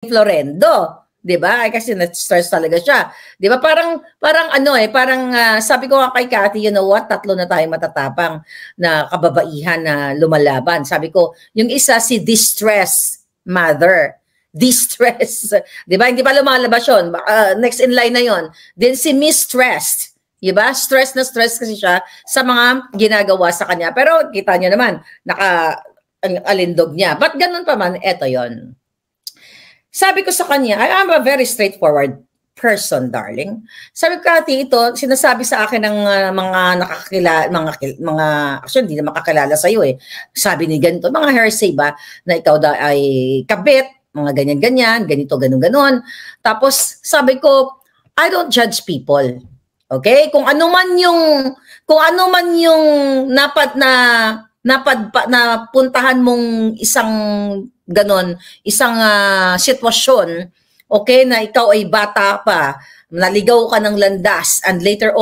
Florendo, 'di ba? Kasi na-stress talaga siya. 'Di ba? Parang ano sabi ko nga kay Cathy, you know what? Tatlo na tayong matatapang na kababaihan na lumalaban. Sabi ko, yung isa si distress mother. Distress. 'Di ba? Hindi pa lumalabas 'yon. Next in line na 'yon. Then si mistress. 'Di ba? Stress na stress kasi siya sa mga ginagawa sa kanya. Pero kita niyo naman, alindog niya. But ganun pa man, eto 'yon. Sabi ko sa kanya, I am a very straightforward person, darling. Sabi ko, Cathy, ito, sinasabi sa akin ng mga nakakilala, mga actually, hindi na makakilala sa'yo eh. Sabi ni ganito, mga hearsay ba, na ikaw ay kabit, mga ganyan-ganyan, ganito, ganon-ganon. Tapos, sabi ko, I don't judge people. Okay? Kung ano man yung napuntahan mong isang ganon, isang sitwasyon, okay, na ikaw ay bata pa, naligaw ka ng landas, and later on,